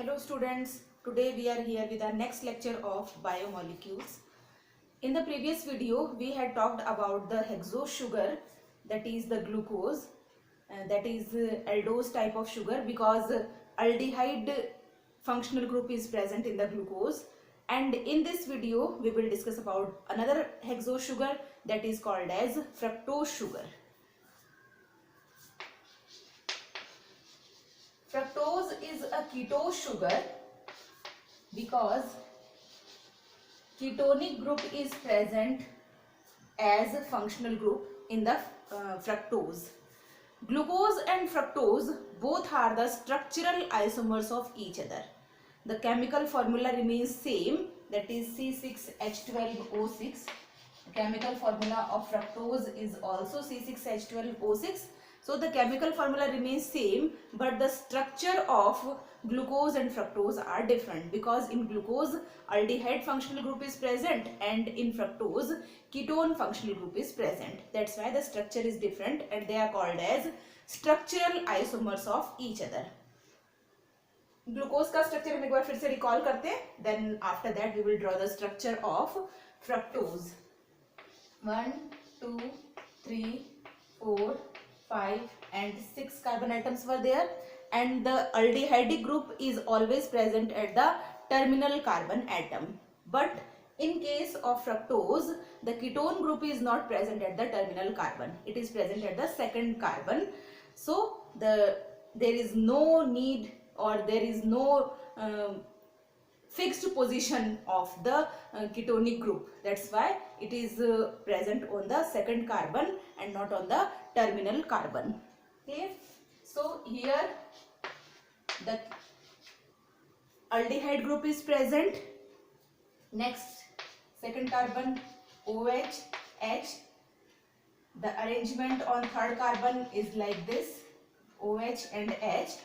Hello students, today we are here with our next lecture of biomolecules. In the previous video we had talked about the hexose sugar, that is the glucose, that is aldose type of sugar, because aldehyde functional group is present in the glucose. And in this video we will discuss about another hexose sugar, that is called as fructose sugar. Fructose is a ketose sugar because ketonic group is present as a functional group in the fructose. Glucose and fructose both are the structural isomers of each other. The chemical formula remains same, that is C6H12O6. The chemical formula of fructose is also C6H12O6. So the chemical formula remains same, but the structure of glucose and fructose are different, because in glucose aldehyde functional group is present and in fructose ketone functional group is present. That's why the structure is different and they are called as structural isomers of each other. Glucose का structure हम एक बार फिर से recall करते हैं, then after that we will draw the structure of fructose. 1 2 3 4 5 and 6 carbon atoms were there, and the aldehydic group is always present at the terminal carbon atom. But in case of fructose, the ketone group is not present at the terminal carbon, it is present at the second carbon. So there is no need, or there is no fixed position of the ketonic group. That's why it is present on the second carbon and not on the terminal carbon. Okay, so here the aldehyde group is present. Next, second carbon OH, H. The arrangement on third carbon is like this, OH and H,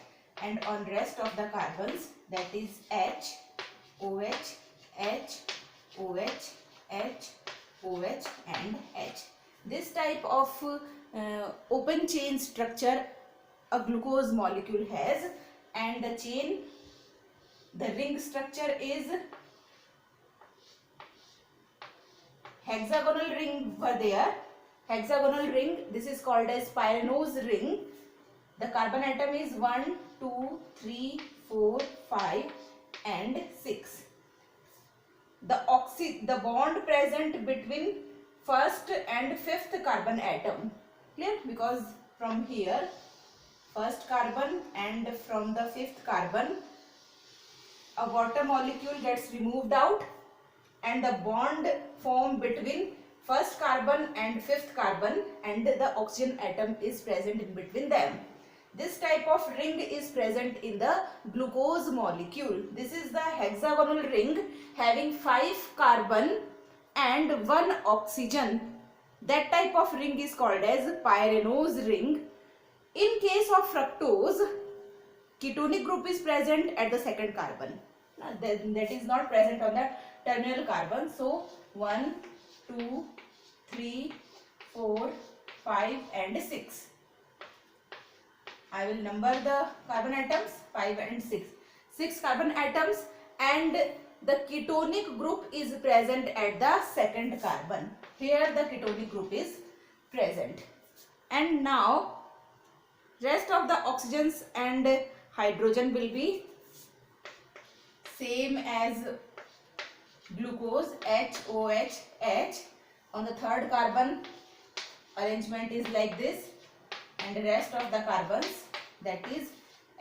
and on rest of the carbons, that is H, OH, H, OH, H, OH and H. This type of open chain structure a glucose molecule has, and the chain, the ring structure is hexagonal ring were there. Hexagonal ring, this is called as pyranose ring. The carbon atom is 1, 2, 3, 4, 5 and 6. The bond present between first and fifth carbon atom. Clear? Because from here first carbon and from the fifth carbon a water molecule gets removed out, and the bond formed between first carbon and fifth carbon, and the oxygen atom is present in between them. This type of ring is present in the glucose molecule. This is the hexagonal ring having 5 carbon and 1 oxygen. That type of ring is called as pyranose ring. In case of fructose, ketonic group is present at the second carbon. That is not present on the terminal carbon. So 1, 2, 3, 4, 5 and 6. I will number the carbon atoms, 5 and 6. 6 carbon atoms, and the ketonic group is present at the second carbon. Here the ketonic group is present. And now rest of the oxygens and hydrogen will be same as glucose, HOH, H. On the third carbon arrangement is like this, and the rest of the carbons, that is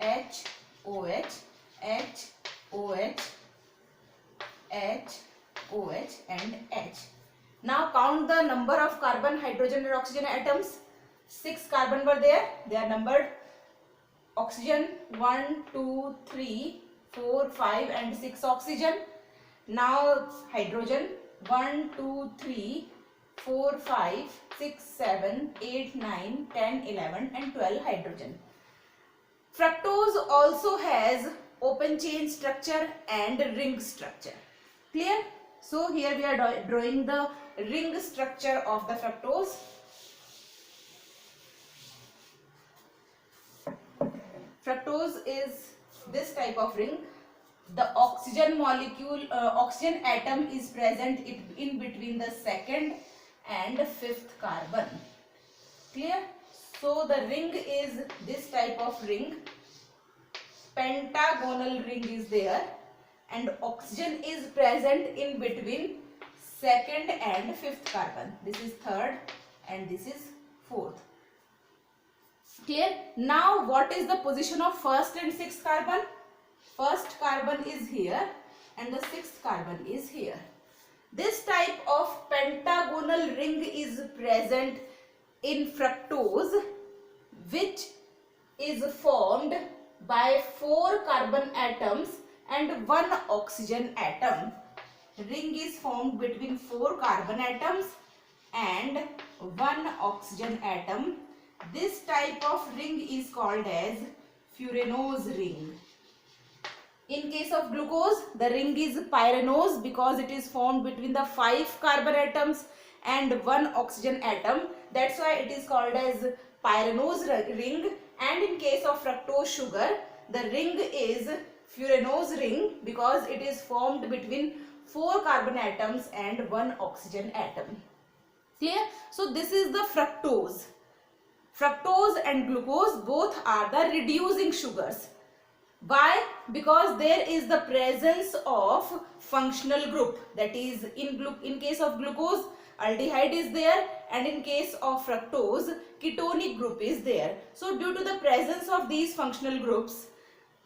H, OH, H, OH, H, OH and H. Now count the number of carbon, hydrogen and oxygen atoms. 6 carbon were there, they are numbered. Oxygen 1, 2, 3, 4, 5 and 6 oxygen. Now hydrogen 1, 2, 3, 4, 5, 6, 7, 8, 9, 10, 11 and 12 hydrogen. Fructose also has open chain structure and ring structure. Clear? So here we are drawing the ring structure of the fructose. Fructose is this type of ring. the oxygen molecule, oxygen atom is present in between the second and fifth carbon. Clear? So the ring is this type of ring. Pentagonal ring is there, and oxygen is present in between second and fifth carbon. This is third and this is fourth. Clear? Now what is the position of first and sixth carbon? First carbon is here and the sixth carbon is here. This type of pentagonal ring is present in fructose, which is formed by 4 carbon atoms and 1 oxygen atom. Ring is formed between 4 carbon atoms and 1 oxygen atom. This type of ring is called as furanose ring. In case of glucose, the ring is pyranose because it is formed between the 5 carbon atoms and 1 oxygen atom. That's why it is called as pyranose ring. And in case of fructose sugar, the ring is furanose ring because it is formed between 4 carbon atoms and 1 oxygen atom. Clear? So this is the fructose. Fructose and glucose both are the reducing sugars. Why? Because there is the presence of functional group. That is, in case of glucose, aldehyde is there, and in case of fructose, ketonic group is there. So due to the presence of these functional groups,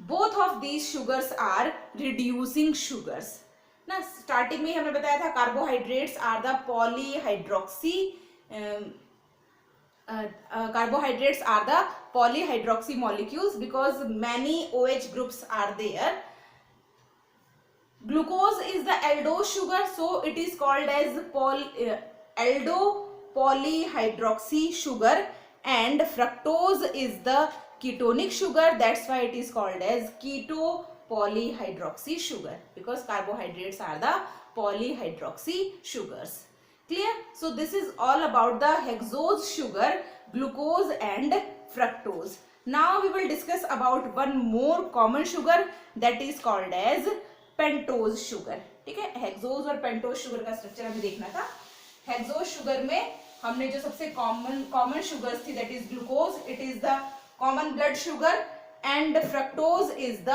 both of these sugars are reducing sugars. ना starting में हमने बताया था carbohydrates are the polyhydroxy carbohydrates are the polyhydroxy molecules because many OH groups are there. Glucose is the aldose sugar, so it is called as aldo polyhydroxy sugar, and fructose is the ketonic sugar. That's why it is called as keto polyhydroxy sugar because carbohydrates are the polyhydroxy sugars. Clear? So this is all about the hexose sugar, glucose and fructose. Now we will discuss about one more common sugar that is called as pentose sugar. ठीक है, hexose और pentose sugar का structure हमें देखना था. Hexose sugar में हमने जो सबसे कॉमन शुगर्स थी, that is glucose, it is the common blood sugar, and fructose is the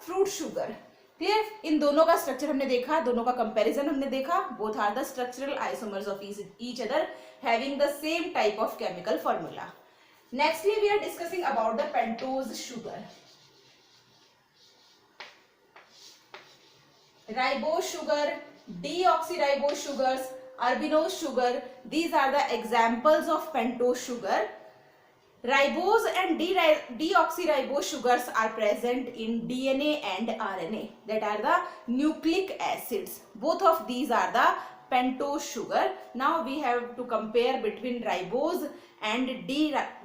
fruit sugar. Clear? इन दोनों का स्ट्रक्चर हमने देखा, दोनों का कंपैरिजन हमने देखा. Both are the structural isomers of each other having the same type of chemical formula. Nextly we are discussing about the pentose sugar. Ribose sugar, deoxyribose sugars, urbinose sugar, these are the examples of pentose sugar. Ribose and deoxyribose sugars are present in DNA and RNA, that are the nucleic acids. Both of these are the pentose sugar. Now we have to compare between ribose and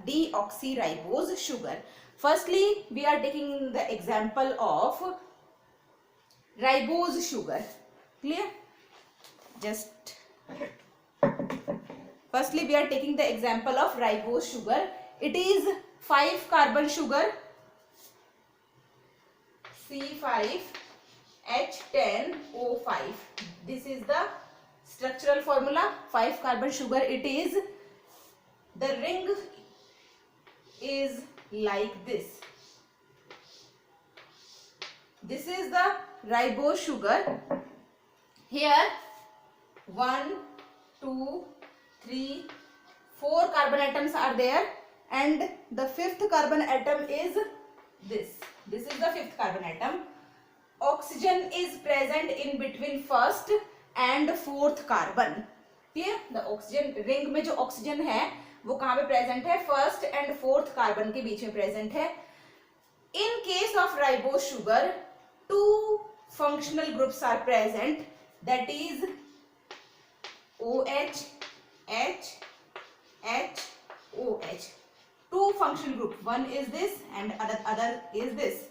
deoxyribose sugar. Firstly, we are taking the example of ribose sugar. Clear? Just firstly we are taking the example of ribose sugar. It is 5 carbon sugar, C5H10O5. This is the structural formula. 5 carbon sugar. It is, the ring is like this. This is the ribose sugar. Here 1, 2, 3, 4 carbon atoms are there, and the 5th carbon atom is this. This is the 5th carbon atom. Oxygen is present in between 1st and 4th carbon. Clear? The oxygen ring में जो oxygen है वो कहाँ पे present है? 1st and 4th carbon के बीच में present है. In case of ribose sugar, 2 functional groups are present, that is OH, H, H, OH. 2 functional groups. One is this and other is this.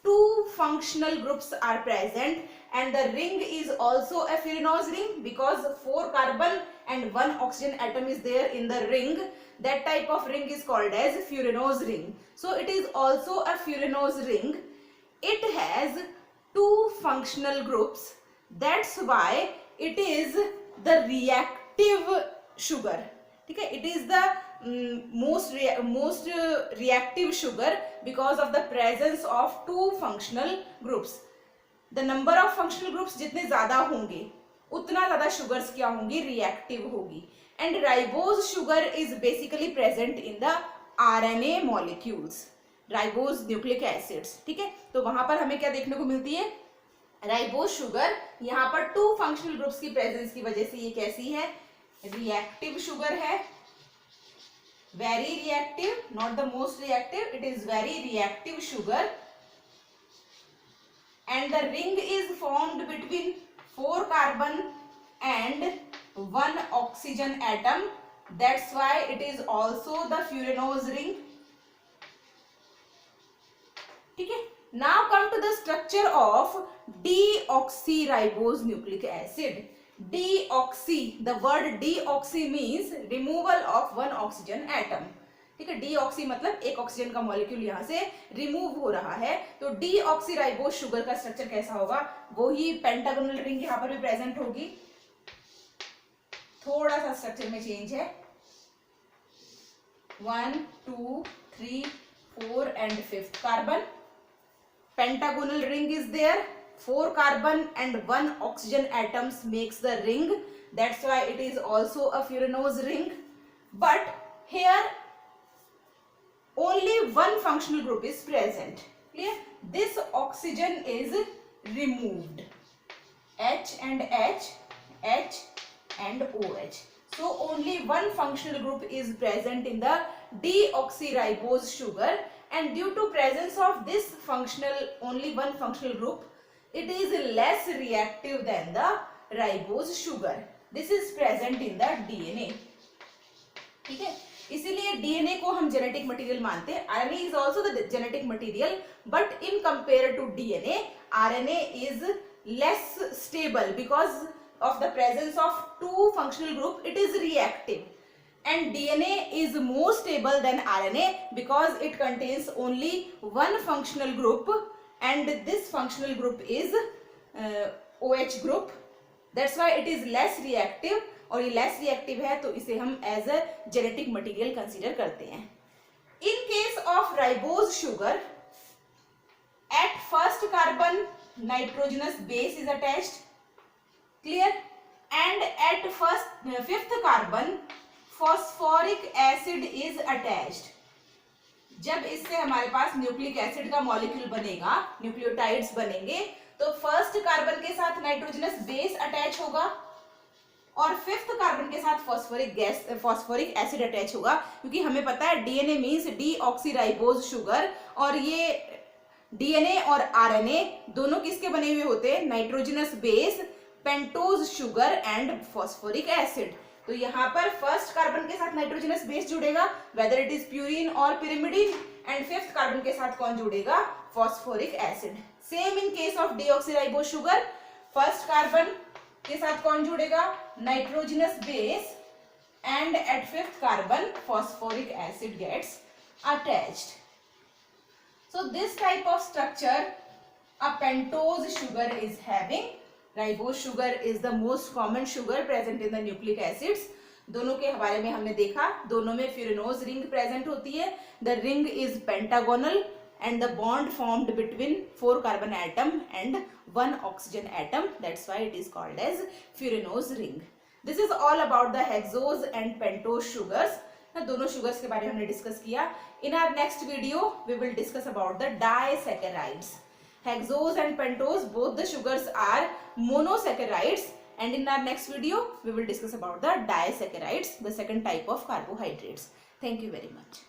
2 functional groups are present, and the ring is also a furanose ring because 4 carbon and 1 oxygen atom is there in the ring. That type of ring is called as furanose ring. So it is also a furanose ring. It has 2 functional groups. That's why it is the reactive sugar. ठीक है, it is the most reactive sugar because of the presence of two functional groups. The number of functional groups जितने ज्यादा होंगे उतना ज्यादा sugars क्या होंगी, reactive होगी. And ribose sugar is basically present in the RNA molecules, ribose nucleic acids. ठीक है, तो वहां पर हमें क्या देखने को मिलती है, राइबोज शुगर. यहाँ पर टू फंक्शनल ग्रुप्स की प्रेजेंस की वजह से ये कैसी है, रिएक्टिव शुगर है, very reactive, not the most reactive, it is very reactive sugar. And the ring is formed between 4 carbon and 1 oxygen atom. That's why it is also the furanose ring. ठीक है, now come to the structure of deoxyribose nucleic acid. Deoxy, the word deoxy means removal of 1 oxygen atom. ठीक है, deoxy मतलब एक oxygen का molecule यहां से remove हो रहा है. तो डीऑक्सीराइबोज शुगर का स्ट्रक्चर कैसा होगा, वो ही पेंटागोनल रिंग यहां पर भी प्रेजेंट होगी. थोड़ा सा स्ट्रक्चर में चेंज है. 1 2 3 4 and 5th carbon. Pentagonal ring is there. 4 carbon and 1 oxygen atoms makes the ring. That's why it is also a furanose ring. But here only one functional group is present. Clear? This oxygen is removed. H and H, H and OH. So only one functional group is present in the deoxyribose sugar. And due to presence of this only one functional group, it is less reactive than the ribose sugar. This is present in the DNA. ठीक है, इसीलिए DNA को हम genetic material मानते हैं. RNA is also the genetic material, but in compared to DNA, RNA is less stable because of the presence of two functional group. It is reactive. And DNA is more stable than RNA because it contains only one functional group, and this functional group is OH group. That's why it is less reactive. और ये less reactive है तो इसे हम as a genetic material consider करते हैं. In case of ribose sugar, at first carbon nitrogenous base is attached. Clear? And at 5th carbon phosphoric acid is attached. जब इससे हमारे पास न्यूक्लिक एसिड का मॉलिक्यूल बनेगा, न्यूक्लियोटाइड्स बनेंगे, तो फर्स्ट कार्बन के साथ नाइट्रोजनस बेस अटैच होगा और 5th कार्बन के साथ फॉस्फोरिक एसिड अटैच होगा. क्योंकि हमें पता है डीएनए मींस डीऑक्सीराइबोज शुगर, और ये डीएनए और आरएनए दोनों किसके बने हुए होते हैं, nitrogenous base, pentose sugar and phosphoric acid. तो यहाँ पर फर्स्ट कार्बन के साथ नाइट्रोजनस बेस जुड़ेगा, वेदर इट इज प्यूरिन और पिरिमिडिन, एंड 5th कार्बन के साथ कौन जुड़ेगा, phosphoric acid. Same in case of deoxyribose sugar, first carbon के साथ कौन जुड़ेगा, nitrogenous base, and at 5th carbon phosphoric acid gets attached. So this type of structure a pentose sugar is having. Ribose sugar is the most common sugar present in the nucleic acids. दोनों के हवाले में हमने देखा, दोनों में फ्यूरेनोज ring present होती है. The ring is pentagonal and the bond formed between 4 carbon atom and 1 oxygen atom. That's why it is called as furanose ring. This is all about the hexose and pentose sugars. दोनों sugars के बारे में हमने discuss किया. In our next video we will discuss about the disaccharides. Hexose and pentose, both the sugars are monosaccharides, and in our next video we will discuss about the disaccharides, the second type of carbohydrates. Thank you very much.